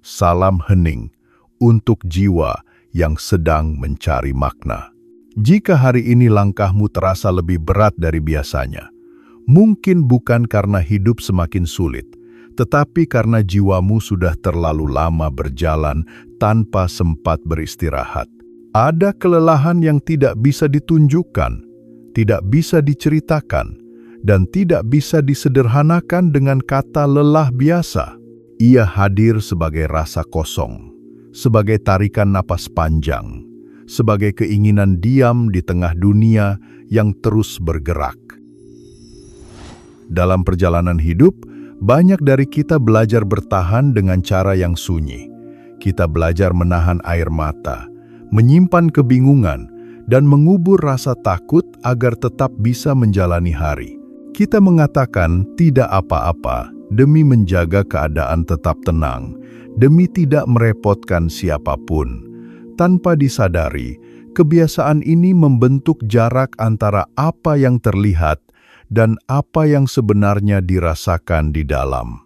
salam hening untuk jiwa yang sedang mencari makna. Jika hari ini langkahmu terasa lebih berat dari biasanya, mungkin bukan karena hidup semakin sulit, tetapi karena jiwamu sudah terlalu lama berjalan tanpa sempat beristirahat. Ada kelelahan yang tidak bisa ditunjukkan, tidak bisa diceritakan, dan tidak bisa disederhanakan dengan kata lelah biasa. Ia hadir sebagai rasa kosong, sebagai tarikan napas panjang, sebagai keinginan diam di tengah dunia yang terus bergerak. Dalam perjalanan hidup, banyak dari kita belajar bertahan dengan cara yang sunyi. Kita belajar menahan air mata, menyimpan kebingungan, dan mengubur rasa takut agar tetap bisa menjalani hari. Kita mengatakan tidak apa-apa demi menjaga keadaan tetap tenang, demi tidak merepotkan siapapun. Tanpa disadari, kebiasaan ini membentuk jarak antara apa yang terlihat dan apa yang sebenarnya dirasakan di dalam.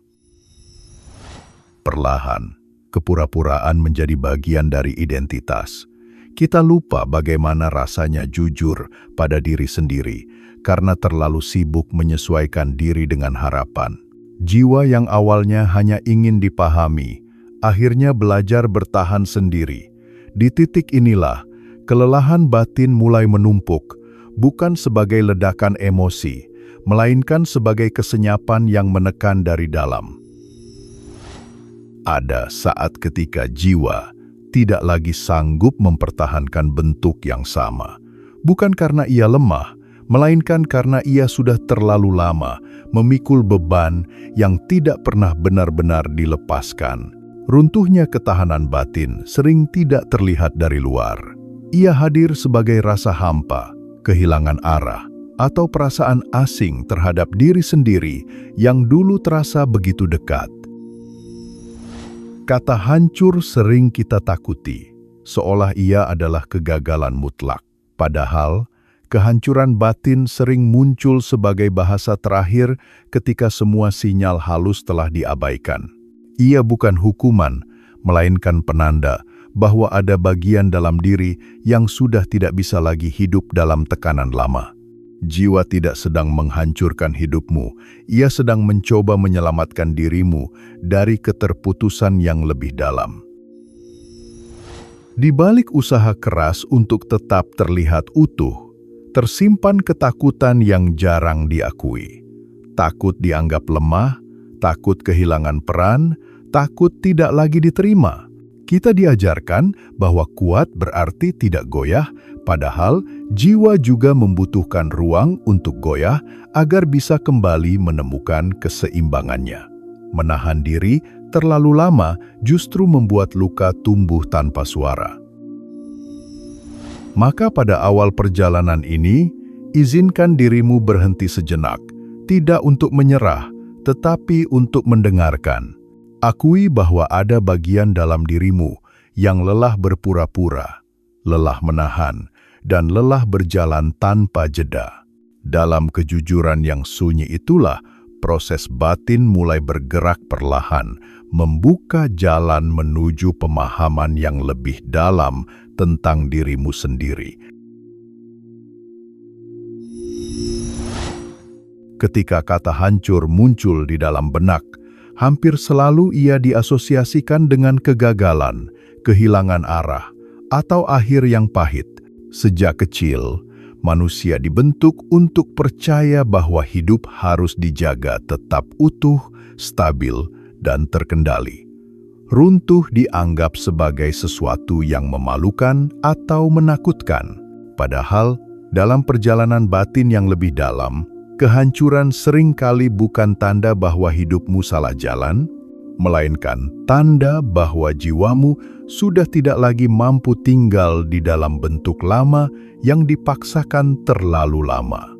Perlahan, kepura-puraan menjadi bagian dari identitas. Kita lupa bagaimana rasanya jujur pada diri sendiri karena terlalu sibuk menyesuaikan diri dengan harapan. Jiwa yang awalnya hanya ingin dipahami, akhirnya belajar bertahan sendiri. Di titik inilah, kelelahan batin mulai menumpuk, bukan sebagai ledakan emosi, melainkan sebagai kesenyapan yang menekan dari dalam. Ada saat ketika jiwa tidak lagi sanggup mempertahankan bentuk yang sama, bukan karena ia lemah, melainkan karena ia sudah terlalu lama memikul beban yang tidak pernah benar-benar dilepaskan. Runtuhnya ketahanan batin sering tidak terlihat dari luar. Ia hadir sebagai rasa hampa, kehilangan arah, atau perasaan asing terhadap diri sendiri yang dulu terasa begitu dekat. Kata hancur sering kita takuti, seolah ia adalah kegagalan mutlak. Padahal, kehancuran batin sering muncul sebagai bahasa terakhir ketika semua sinyal halus telah diabaikan. Ia bukan hukuman, melainkan penanda bahwa ada bagian dalam diri yang sudah tidak bisa lagi hidup dalam tekanan lama. Jiwa tidak sedang menghancurkan hidupmu, ia sedang mencoba menyelamatkan dirimu dari keterputusan yang lebih dalam. Di balik usaha keras untuk tetap terlihat utuh, tersimpan ketakutan yang jarang diakui. Takut dianggap lemah, takut kehilangan peran, takut tidak lagi diterima. Kita diajarkan bahwa kuat berarti tidak goyah, padahal jiwa juga membutuhkan ruang untuk goyah agar bisa kembali menemukan keseimbangannya. Menahan diri terlalu lama justru membuat luka tumbuh tanpa suara. Maka pada awal perjalanan ini, izinkan dirimu berhenti sejenak, tidak untuk menyerah, tetapi untuk mendengarkan. Akui bahwa ada bagian dalam dirimu yang lelah berpura-pura, lelah menahan, dan lelah berjalan tanpa jeda. Dalam kejujuran yang sunyi itulah, proses batin mulai bergerak perlahan, membuka jalan menuju pemahaman yang lebih dalam tentang dirimu sendiri. Ketika kata hancur muncul di dalam benak, hampir selalu ia diasosiasikan dengan kegagalan, kehilangan arah, atau akhir yang pahit. Sejak kecil, manusia dibentuk untuk percaya bahwa hidup harus dijaga tetap utuh, stabil, dan terkendali. Runtuh dianggap sebagai sesuatu yang memalukan atau menakutkan. Padahal, dalam perjalanan batin yang lebih dalam, kehancuran seringkali bukan tanda bahwa hidupmu salah jalan, melainkan tanda bahwa jiwamu sudah tidak lagi mampu tinggal di dalam bentuk lama yang dipaksakan terlalu lama.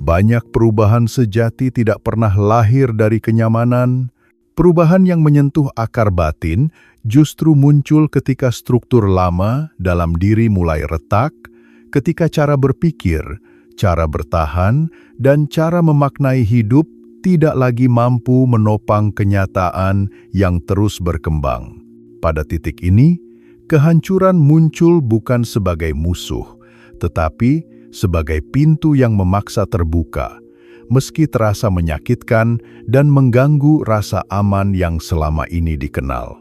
Banyak perubahan sejati tidak pernah lahir dari kenyamanan. Perubahan yang menyentuh akar batin justru muncul ketika struktur lama dalam diri mulai retak, ketika cara berpikir, cara bertahan, dan cara memaknai hidup tidak lagi mampu menopang kenyataan yang terus berkembang. Pada titik ini, kehancuran muncul bukan sebagai musuh, tetapi sebagai pintu yang memaksa terbuka, meski terasa menyakitkan dan mengganggu rasa aman yang selama ini dikenal.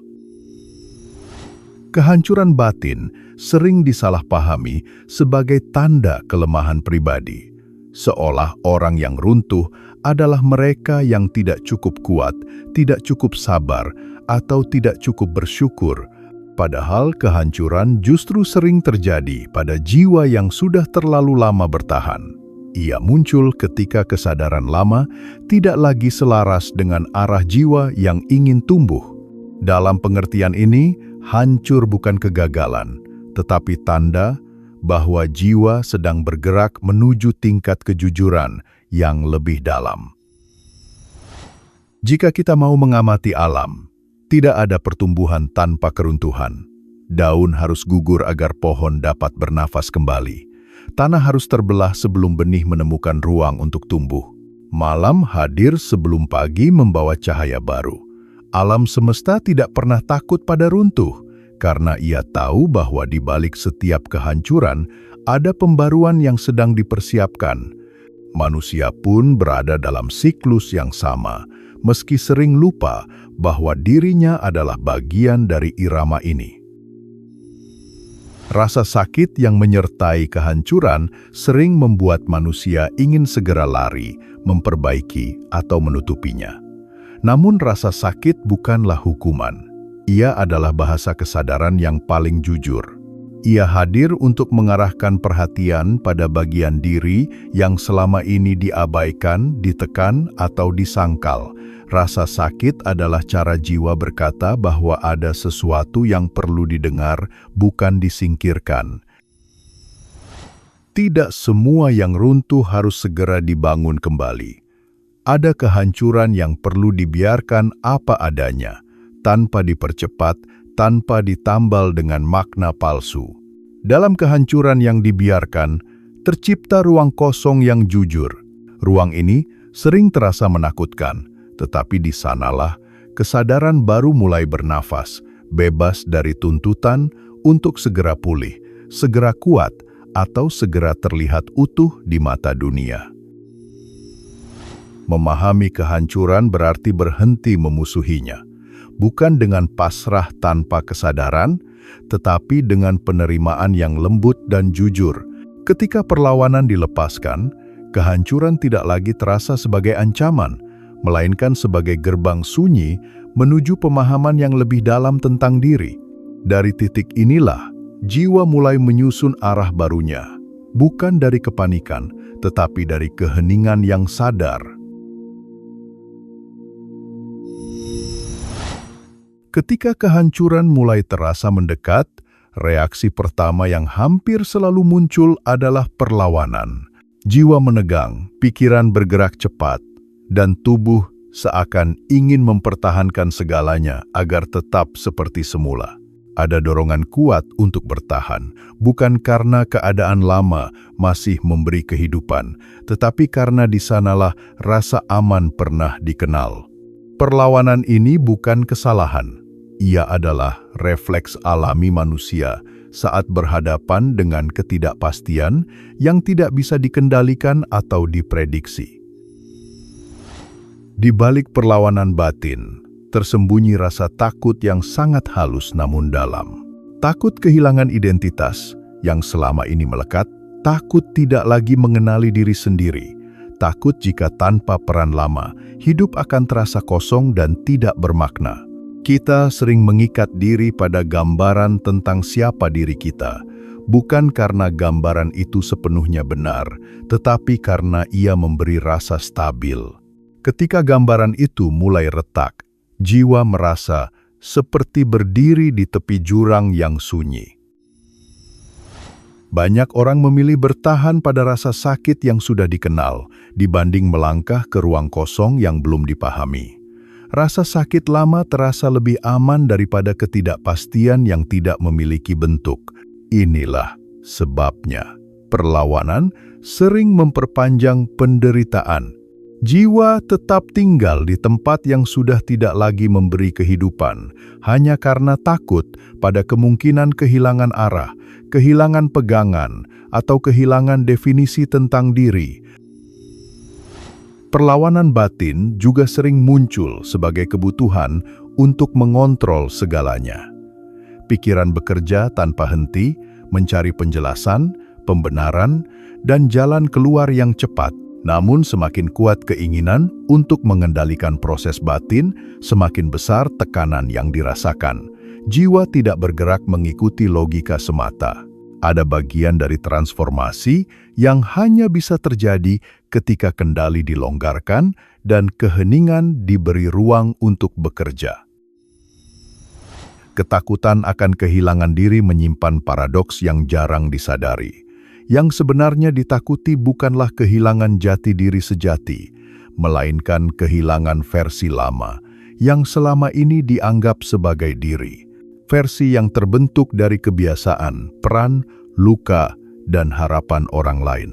Kehancuran batin sering disalahpahami sebagai tanda kelemahan pribadi, seolah orang yang runtuh adalah mereka yang tidak cukup kuat, tidak cukup sabar, atau tidak cukup bersyukur. Padahal kehancuran justru sering terjadi pada jiwa yang sudah terlalu lama bertahan. Ia muncul ketika kesadaran lama tidak lagi selaras dengan arah jiwa yang ingin tumbuh. Dalam pengertian ini, hancur bukan kegagalan, tetapi tanda bahwa jiwa sedang bergerak menuju tingkat kejujuran yang lebih dalam. Jika kita mau mengamati alam, tidak ada pertumbuhan tanpa keruntuhan. Daun harus gugur agar pohon dapat bernafas kembali. Tanah harus terbelah sebelum benih menemukan ruang untuk tumbuh. Malam hadir sebelum pagi membawa cahaya baru. Alam semesta tidak pernah takut pada runtuh, karena ia tahu bahwa di balik setiap kehancuran ada pembaruan yang sedang dipersiapkan. Manusia pun berada dalam siklus yang sama, meski sering lupa bahwa dirinya adalah bagian dari irama ini. Rasa sakit yang menyertai kehancuran sering membuat manusia ingin segera lari, memperbaiki, atau menutupinya. Namun rasa sakit bukanlah hukuman. Ia adalah bahasa kesadaran yang paling jujur. Ia hadir untuk mengarahkan perhatian pada bagian diri yang selama ini diabaikan, ditekan, atau disangkal. Rasa sakit adalah cara jiwa berkata bahwa ada sesuatu yang perlu didengar, bukan disingkirkan. Tidak semua yang runtuh harus segera dibangun kembali. Ada kehancuran yang perlu dibiarkan apa adanya, tanpa dipercepat, tanpa ditambal dengan makna palsu. Dalam kehancuran yang dibiarkan, tercipta ruang kosong yang jujur. Ruang ini sering terasa menakutkan, tetapi di sanalah kesadaran baru mulai bernafas, bebas dari tuntutan untuk segera pulih, segera kuat, atau segera terlihat utuh di mata dunia. Memahami kehancuran berarti berhenti memusuhinya, bukan dengan pasrah tanpa kesadaran, tetapi dengan penerimaan yang lembut dan jujur. Ketika perlawanan dilepaskan, kehancuran tidak lagi terasa sebagai ancaman, melainkan sebagai gerbang sunyi menuju pemahaman yang lebih dalam tentang diri. Dari titik inilah, jiwa mulai menyusun arah barunya, bukan dari kepanikan, tetapi dari keheningan yang sadar. Ketika kehancuran mulai terasa mendekat, reaksi pertama yang hampir selalu muncul adalah perlawanan. Jiwa menegang, pikiran bergerak cepat, dan tubuh seakan ingin mempertahankan segalanya agar tetap seperti semula. Ada dorongan kuat untuk bertahan, bukan karena keadaan lama masih memberi kehidupan, tetapi karena di sanalah rasa aman pernah dikenal. Perlawanan ini bukan kesalahan. Ia adalah refleks alami manusia saat berhadapan dengan ketidakpastian yang tidak bisa dikendalikan atau diprediksi. Di balik perlawanan batin, tersembunyi rasa takut yang sangat halus namun dalam. Takut kehilangan identitas yang selama ini melekat, takut tidak lagi mengenali diri sendiri, takut jika tanpa peran lama, hidup akan terasa kosong dan tidak bermakna. Kita sering mengikat diri pada gambaran tentang siapa diri kita, bukan karena gambaran itu sepenuhnya benar, tetapi karena ia memberi rasa stabil. Ketika gambaran itu mulai retak, jiwa merasa seperti berdiri di tepi jurang yang sunyi. Banyak orang memilih bertahan pada rasa sakit yang sudah dikenal, dibanding melangkah ke ruang kosong yang belum dipahami. Rasa sakit lama terasa lebih aman daripada ketidakpastian yang tidak memiliki bentuk. Inilah sebabnya perlawanan sering memperpanjang penderitaan. Jiwa tetap tinggal di tempat yang sudah tidak lagi memberi kehidupan, hanya karena takut pada kemungkinan kehilangan arah, kehilangan pegangan, atau kehilangan definisi tentang diri. Perlawanan batin juga sering muncul sebagai kebutuhan untuk mengontrol segalanya. Pikiran bekerja tanpa henti, mencari penjelasan, pembenaran, dan jalan keluar yang cepat. Namun semakin kuat keinginan untuk mengendalikan proses batin, semakin besar tekanan yang dirasakan. Jiwa tidak bergerak mengikuti logika semata. Ada bagian dari transformasi yang hanya bisa terjadi ketika kendali dilonggarkan dan keheningan diberi ruang untuk bekerja. Ketakutan akan kehilangan diri menyimpan paradoks yang jarang disadari. Yang sebenarnya ditakuti bukanlah kehilangan jati diri sejati, melainkan kehilangan versi lama yang selama ini dianggap sebagai diri. Versi yang terbentuk dari kebiasaan, peran, luka, dan harapan orang lain.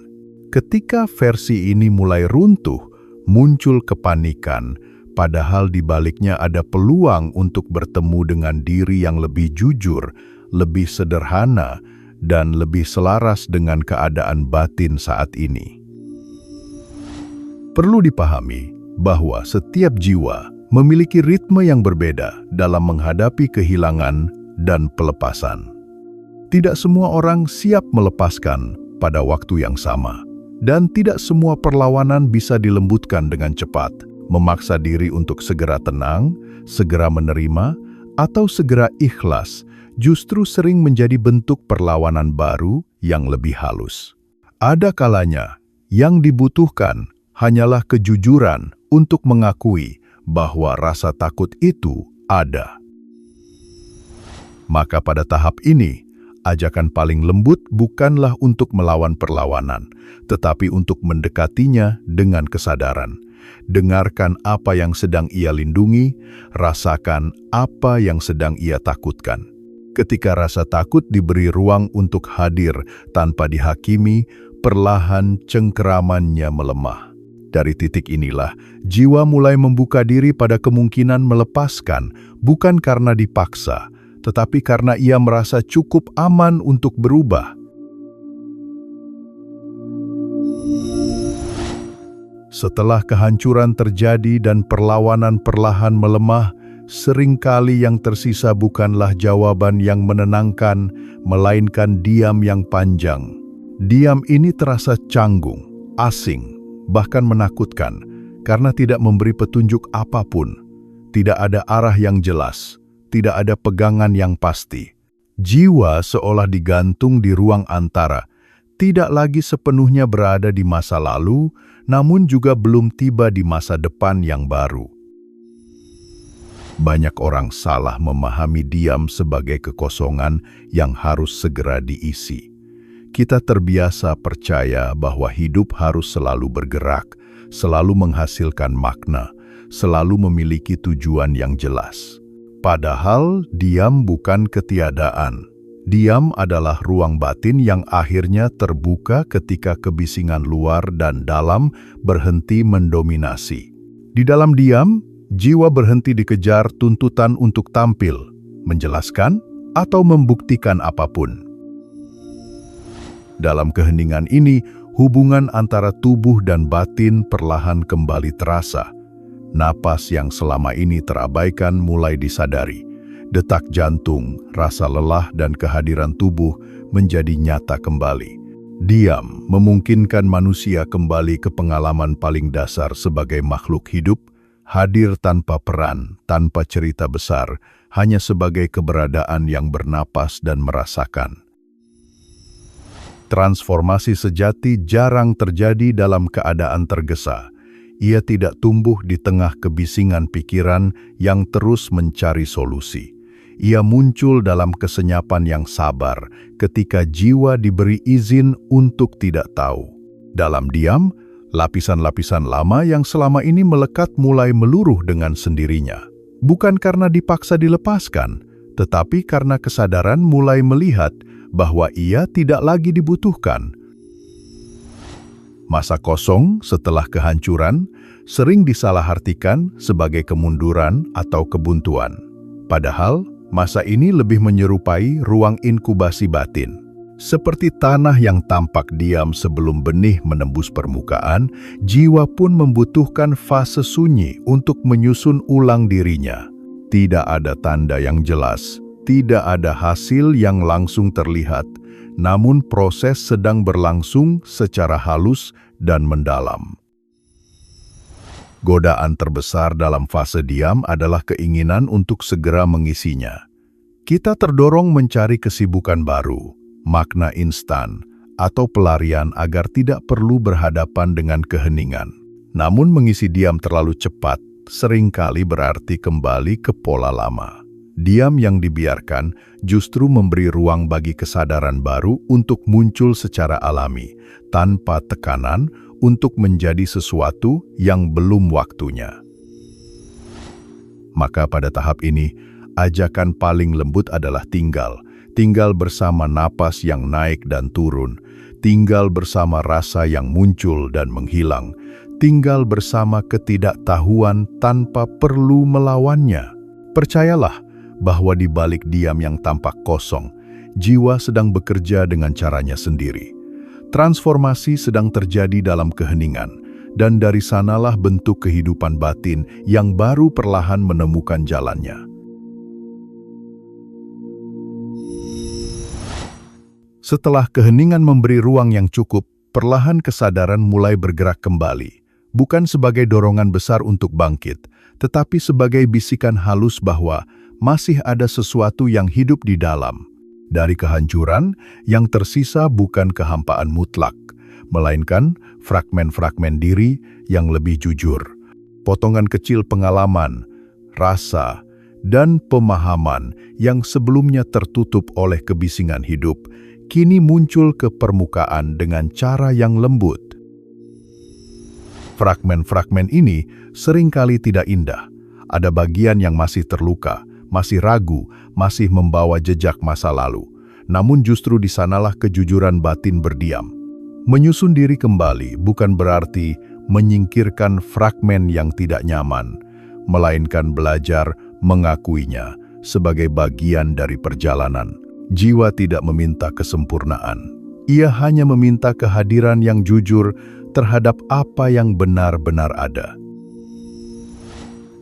Ketika versi ini mulai runtuh, muncul kepanikan, padahal di baliknya ada peluang untuk bertemu dengan diri yang lebih jujur, lebih sederhana, dan lebih selaras dengan keadaan batin saat ini. Perlu dipahami bahwa setiap jiwa memiliki ritme yang berbeda dalam menghadapi kehilangan dan pelepasan. Tidak semua orang siap melepaskan pada waktu yang sama, dan tidak semua perlawanan bisa dilembutkan dengan cepat. Memaksa diri untuk segera tenang, segera menerima, atau segera ikhlas justru sering menjadi bentuk perlawanan baru yang lebih halus. Ada kalanya yang dibutuhkan hanyalah kejujuran untuk mengakui bahwa rasa takut itu ada. Maka pada tahap ini, ajakan paling lembut bukanlah untuk melawan perlawanan, tetapi untuk mendekatinya dengan kesadaran. Dengarkan apa yang sedang ia lindungi, rasakan apa yang sedang ia takutkan. Ketika rasa takut diberi ruang untuk hadir tanpa dihakimi, perlahan cengkeramannya melemah. Dari titik inilah, jiwa mulai membuka diri pada kemungkinan melepaskan, bukan karena dipaksa, tetapi karena ia merasa cukup aman untuk berubah. Setelah kehancuran terjadi dan perlawanan perlahan melemah, seringkali yang tersisa bukanlah jawaban yang menenangkan, melainkan diam yang panjang. Diam ini terasa canggung, asing, bahkan menakutkan, karena tidak memberi petunjuk apapun. Tidak ada arah yang jelas, tidak ada pegangan yang pasti. Jiwa seolah digantung di ruang antara, tidak lagi sepenuhnya berada di masa lalu, namun juga belum tiba di masa depan yang baru. Banyak orang salah memahami diam sebagai kekosongan yang harus segera diisi. Kita terbiasa percaya bahwa hidup harus selalu bergerak, selalu menghasilkan makna, selalu memiliki tujuan yang jelas. Padahal diam bukan ketiadaan. Diam adalah ruang batin yang akhirnya terbuka ketika kebisingan luar dan dalam berhenti mendominasi. Di dalam diam, jiwa berhenti dikejar tuntutan untuk tampil, menjelaskan, atau membuktikan apapun. Dalam keheningan ini, hubungan antara tubuh dan batin perlahan kembali terasa. Napas yang selama ini terabaikan mulai disadari. Detak jantung, rasa lelah, dan kehadiran tubuh menjadi nyata kembali. Diam memungkinkan manusia kembali ke pengalaman paling dasar sebagai makhluk hidup, hadir tanpa peran, tanpa cerita besar, hanya sebagai keberadaan yang bernapas dan merasakan. Transformasi sejati jarang terjadi dalam keadaan tergesa. Ia tidak tumbuh di tengah kebisingan pikiran yang terus mencari solusi. Ia muncul dalam kesenyapan yang sabar ketika jiwa diberi izin untuk tidak tahu. Dalam diam, lapisan-lapisan lama yang selama ini melekat mulai meluruh dengan sendirinya. Bukan karena dipaksa dilepaskan, tetapi karena kesadaran mulai melihat bahwa ia tidak lagi dibutuhkan. Masa kosong setelah kehancuran sering disalahartikan sebagai kemunduran atau kebuntuan. Padahal, masa ini lebih menyerupai ruang inkubasi batin. Seperti tanah yang tampak diam sebelum benih menembus permukaan, jiwa pun membutuhkan fase sunyi untuk menyusun ulang dirinya. Tidak ada tanda yang jelas, tidak ada hasil yang langsung terlihat, namun proses sedang berlangsung secara halus dan mendalam. Godaan terbesar dalam fase diam adalah keinginan untuk segera mengisinya. Kita terdorong mencari kesibukan baru, makna instan, atau pelarian agar tidak perlu berhadapan dengan keheningan. Namun mengisi diam terlalu cepat seringkali berarti kembali ke pola lama. Diam yang dibiarkan justru memberi ruang bagi kesadaran baru untuk muncul secara alami, tanpa tekanan untuk menjadi sesuatu yang belum waktunya. Maka pada tahap ini, ajakan paling lembut adalah tinggal bersama napas yang naik dan turun, tinggal bersama rasa yang muncul dan menghilang, tinggal bersama ketidaktahuan tanpa perlu melawannya. Percayalah bahwa di balik diam yang tampak kosong, jiwa sedang bekerja dengan caranya sendiri. Transformasi sedang terjadi dalam keheningan, dan dari sanalah bentuk kehidupan batin yang baru perlahan menemukan jalannya. Setelah keheningan memberi ruang yang cukup, perlahan kesadaran mulai bergerak kembali, bukan sebagai dorongan besar untuk bangkit, tetapi sebagai bisikan halus bahwa masih ada sesuatu yang hidup di dalam. Dari kehancuran, yang tersisa bukan kehampaan mutlak, melainkan fragmen-fragmen diri yang lebih jujur. Potongan kecil pengalaman, rasa, dan pemahaman yang sebelumnya tertutup oleh kebisingan hidup, kini muncul ke permukaan dengan cara yang lembut. Fragmen-fragmen ini seringkali tidak indah. Ada bagian yang masih terluka, masih ragu, masih membawa jejak masa lalu. Namun justru di sanalah kejujuran batin berdiam. Menyusun diri kembali bukan berarti menyingkirkan fragmen yang tidak nyaman, melainkan belajar mengakuinya sebagai bagian dari perjalanan. Jiwa tidak meminta kesempurnaan. Ia hanya meminta kehadiran yang jujur terhadap apa yang benar-benar ada.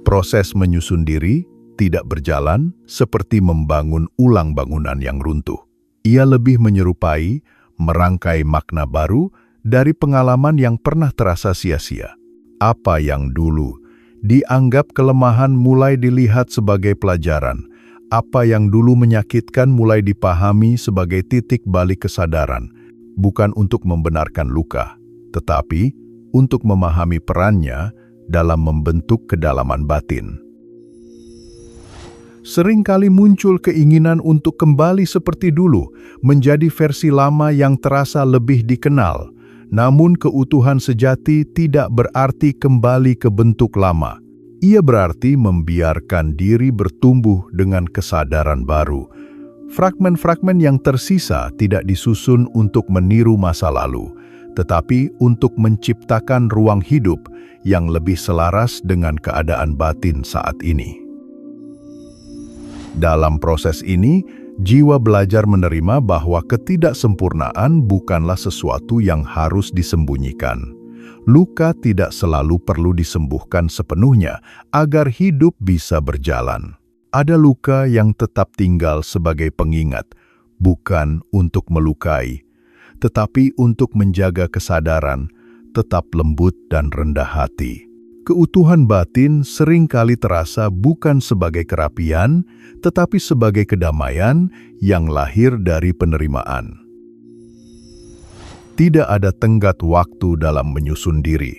Proses menyusun diri tidak berjalan seperti membangun ulang bangunan yang runtuh. Ia lebih menyerupai merangkai makna baru dari pengalaman yang pernah terasa sia-sia. Apa yang dulu dianggap kelemahan mulai dilihat sebagai pelajaran. Apa yang dulu menyakitkan mulai dipahami sebagai titik balik kesadaran, bukan untuk membenarkan luka, tetapi untuk memahami perannya dalam membentuk kedalaman batin. Seringkali muncul keinginan untuk kembali seperti dulu, menjadi versi lama yang terasa lebih dikenal. Namun keutuhan sejati tidak berarti kembali ke bentuk lama. Ia berarti membiarkan diri bertumbuh dengan kesadaran baru. Fragmen-fragmen yang tersisa tidak disusun untuk meniru masa lalu, tetapi untuk menciptakan ruang hidup yang lebih selaras dengan keadaan batin saat ini. Dalam proses ini, jiwa belajar menerima bahwa ketidaksempurnaan bukanlah sesuatu yang harus disembunyikan. Luka tidak selalu perlu disembuhkan sepenuhnya agar hidup bisa berjalan. Ada luka yang tetap tinggal sebagai pengingat, bukan untuk melukai, tetapi untuk menjaga kesadaran, tetap lembut dan rendah hati. Keutuhan batin seringkali terasa bukan sebagai kerapian, tetapi sebagai kedamaian yang lahir dari penerimaan. Tidak ada tenggat waktu dalam menyusun diri.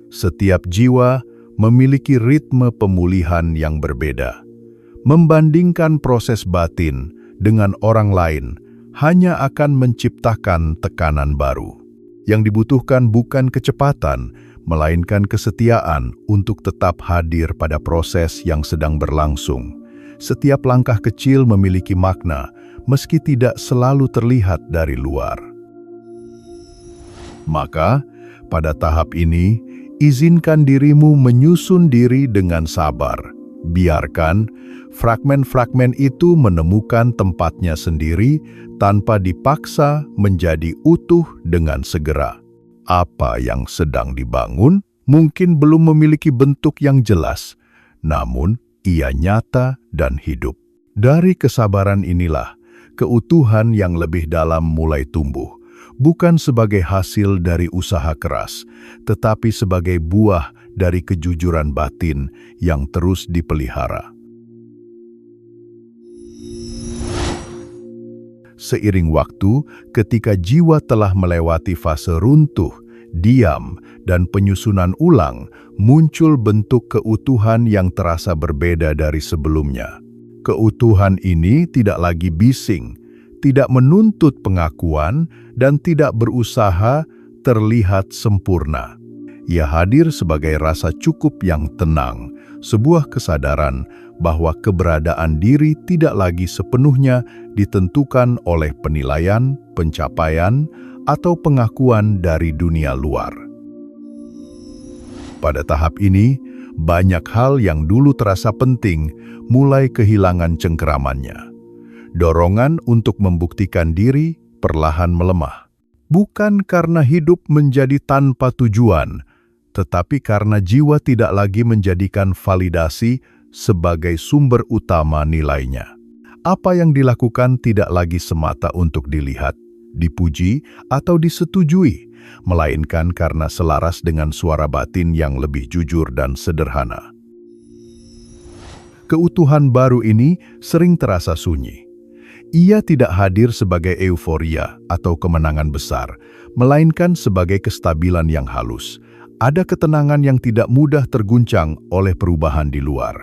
Setiap jiwa memiliki ritme pemulihan yang berbeda. Membandingkan proses batin dengan orang lain hanya akan menciptakan tekanan baru. Yang dibutuhkan bukan kecepatan, melainkan kesetiaan untuk tetap hadir pada proses yang sedang berlangsung. Setiap langkah kecil memiliki makna, meski tidak selalu terlihat dari luar. Maka, pada tahap ini, Izinkan dirimu menyusun diri dengan sabar. Biarkan fragmen-fragmen itu menemukan tempatnya sendiri tanpa dipaksa menjadi utuh dengan segera. Apa yang sedang dibangun mungkin belum memiliki bentuk yang jelas, namun ia nyata dan hidup. Dari kesabaran inilah, keutuhan yang lebih dalam mulai tumbuh. Bukan sebagai hasil dari usaha keras, tetapi sebagai buah dari kejujuran batin yang terus dipelihara. Seiring waktu, ketika jiwa telah melewati fase runtuh, diam, dan penyusunan ulang, muncul bentuk keutuhan yang terasa berbeda dari sebelumnya. Keutuhan ini tidak lagi bising, tidak menuntut pengakuan, dan tidak berusaha terlihat sempurna. Ia hadir sebagai rasa cukup yang tenang, sebuah kesadaran bahwa keberadaan diri tidak lagi sepenuhnya ditentukan oleh penilaian, pencapaian, atau pengakuan dari dunia luar. Pada tahap ini, banyak hal yang dulu terasa penting mulai kehilangan cengkeramannya. Dorongan untuk membuktikan diri perlahan melemah. Bukan karena hidup menjadi tanpa tujuan, tetapi karena jiwa tidak lagi menjadikan validasi sebagai sumber utama nilainya. Apa yang dilakukan tidak lagi semata untuk dilihat, dipuji, atau disetujui, melainkan karena selaras dengan suara batin yang lebih jujur dan sederhana. Keutuhan baru ini sering terasa sunyi. Ia tidak hadir sebagai euforia atau kemenangan besar, melainkan sebagai kestabilan yang halus. Ada ketenangan yang tidak mudah terguncang oleh perubahan di luar.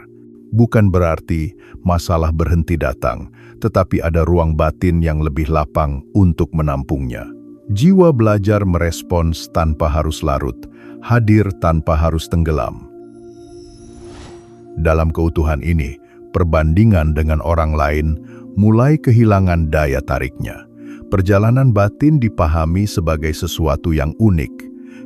Bukan berarti masalah berhenti datang, tetapi ada ruang batin yang lebih lapang untuk menampungnya. Jiwa belajar merespons tanpa harus larut, hadir tanpa harus tenggelam. Dalam keutuhan ini, perbandingan dengan orang lain mulai kehilangan daya tariknya. Perjalanan batin dipahami sebagai sesuatu yang unik,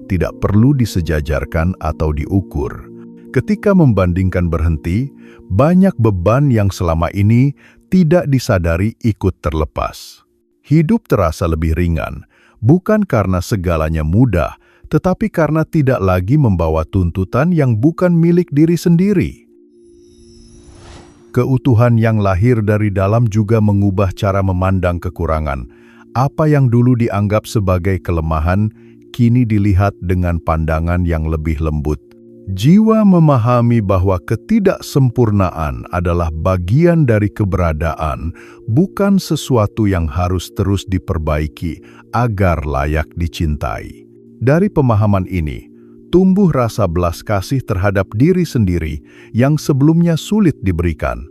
tidak perlu disejajarkan atau diukur. Ketika membandingkan berhenti, banyak beban yang selama ini tidak disadari ikut terlepas. Hidup terasa lebih ringan, bukan karena segalanya mudah, tetapi karena tidak lagi membawa tuntutan yang bukan milik diri sendiri. Keutuhan yang lahir dari dalam juga mengubah cara memandang kekurangan. Apa yang dulu dianggap sebagai kelemahan, kini dilihat dengan pandangan yang lebih lembut. Jiwa memahami bahwa ketidaksempurnaan adalah bagian dari keberadaan, bukan sesuatu yang harus terus diperbaiki agar layak dicintai. Dari pemahaman ini, tumbuh rasa belas kasih terhadap diri sendiri yang sebelumnya sulit diberikan.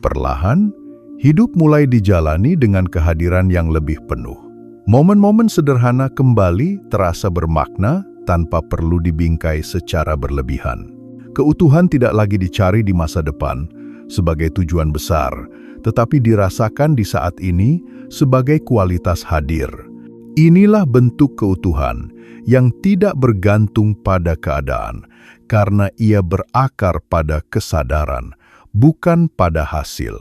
Perlahan, hidup mulai dijalani dengan kehadiran yang lebih penuh. Momen-momen sederhana kembali terasa bermakna tanpa perlu dibingkai secara berlebihan. Keutuhan tidak lagi dicari di masa depan sebagai tujuan besar, tetapi dirasakan di saat ini sebagai kualitas hadir. Inilah bentuk keutuhan yang tidak bergantung pada keadaan, karena ia berakar pada kesadaran, bukan pada hasil.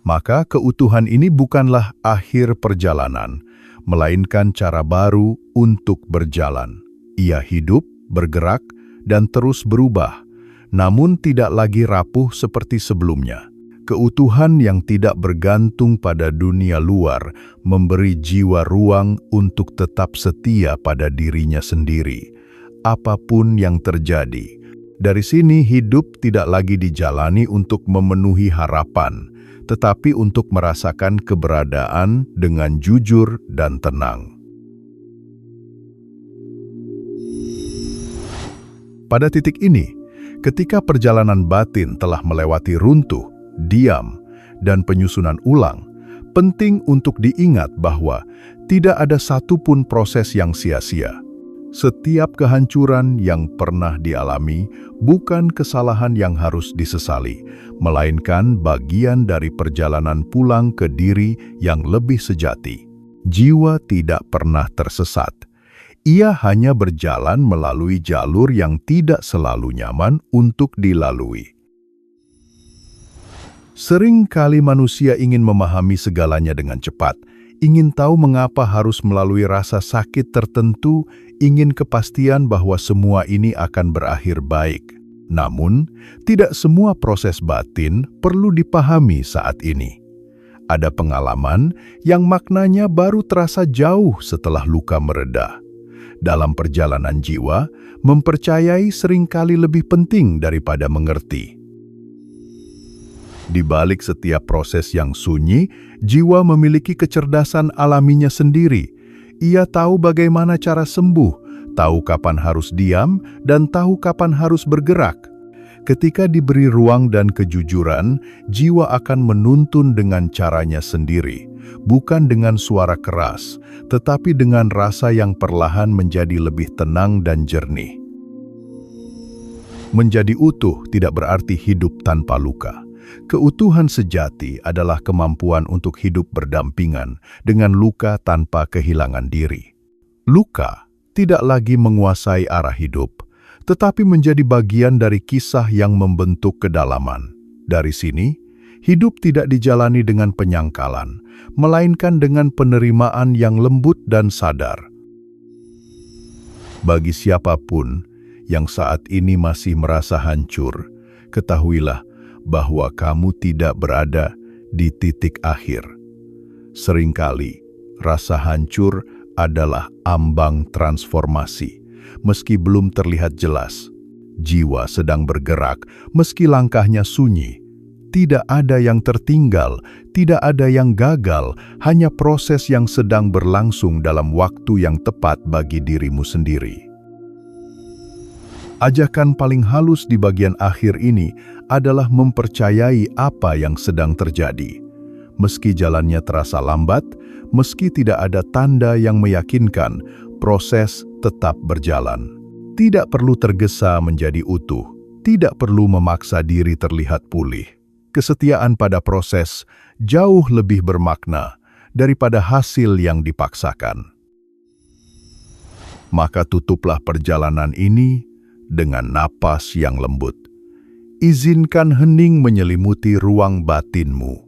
Maka keutuhan ini bukanlah akhir perjalanan, melainkan cara baru untuk berjalan. Ia hidup, bergerak, dan terus berubah, namun tidak lagi rapuh seperti sebelumnya. Keutuhan yang tidak bergantung pada dunia luar memberi jiwa ruang untuk tetap setia pada dirinya sendiri, apapun yang terjadi. Dari sini hidup tidak lagi dijalani untuk memenuhi harapan, tetapi untuk merasakan keberadaan dengan jujur dan tenang. Pada titik ini, ketika perjalanan batin telah melewati runtuh, diam, dan penyusunan ulang, penting untuk diingat bahwa tidak ada satupun proses yang sia-sia. Setiap kehancuran yang pernah dialami bukan kesalahan yang harus disesali, melainkan bagian dari perjalanan pulang ke diri yang lebih sejati. Jiwa tidak pernah tersesat. Ia hanya berjalan melalui jalur yang tidak selalu nyaman untuk dilalui. Sering kali manusia ingin memahami segalanya dengan cepat, ingin tahu mengapa harus melalui rasa sakit tertentu, ingin kepastian bahwa semua ini akan berakhir baik. Namun, tidak semua proses batin perlu dipahami saat ini. Ada pengalaman yang maknanya baru terasa jauh setelah luka mereda. Dalam perjalanan jiwa, mempercayai seringkali lebih penting daripada mengerti. Di balik setiap proses yang sunyi, jiwa memiliki kecerdasan alaminya sendiri. Ia tahu bagaimana cara sembuh, tahu kapan harus diam, dan tahu kapan harus bergerak. Ketika diberi ruang dan kejujuran, jiwa akan menuntun dengan caranya sendiri, bukan dengan suara keras, tetapi dengan rasa yang perlahan menjadi lebih tenang dan jernih. Menjadi utuh tidak berarti hidup tanpa luka. Keutuhan sejati adalah kemampuan untuk hidup berdampingan dengan luka tanpa kehilangan diri. Luka tidak lagi menguasai arah hidup, tetapi menjadi bagian dari kisah yang membentuk kedalaman. Dari sini, hidup tidak dijalani dengan penyangkalan, melainkan dengan penerimaan yang lembut dan sadar. Bagi siapapun yang saat ini masih merasa hancur, ketahuilah bahwa kamu tidak berada di titik akhir. Seringkali, rasa hancur adalah ambang transformasi. Meski belum terlihat jelas, jiwa sedang bergerak meski langkahnya sunyi. Tidak ada yang tertinggal, tidak ada yang gagal, hanya proses yang sedang berlangsung dalam waktu yang tepat bagi dirimu sendiri. Ajakan paling halus di bagian akhir ini adalah mempercayai apa yang sedang terjadi. Meski jalannya terasa lambat, meski tidak ada tanda yang meyakinkan, proses tetap berjalan. Tidak perlu tergesa menjadi utuh, tidak perlu memaksa diri terlihat pulih. Kesetiaan pada proses jauh lebih bermakna daripada hasil yang dipaksakan. Maka tutuplah perjalanan ini dengan napas yang lembut. Izinkan hening menyelimuti ruang batinmu.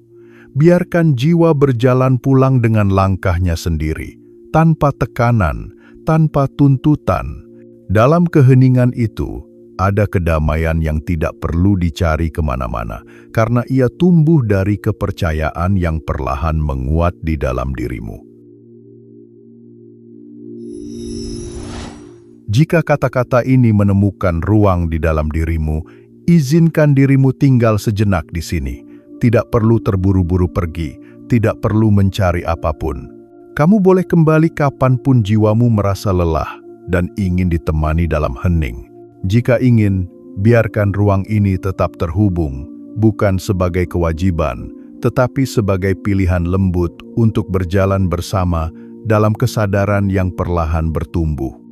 Biarkan jiwa berjalan pulang dengan langkahnya sendiri, tanpa tekanan, tanpa tuntutan. Dalam keheningan itu, ada kedamaian yang tidak perlu dicari kemana-mana, karena ia tumbuh dari kepercayaan yang perlahan menguat di dalam dirimu. Jika kata-kata ini menemukan ruang di dalam dirimu, izinkan dirimu tinggal sejenak di sini. Tidak perlu terburu-buru pergi, tidak perlu mencari apapun. Kamu boleh kembali kapanpun jiwamu merasa lelah dan ingin ditemani dalam hening. Jika ingin, biarkan ruang ini tetap terhubung, bukan sebagai kewajiban, tetapi sebagai pilihan lembut untuk berjalan bersama dalam kesadaran yang perlahan bertumbuh.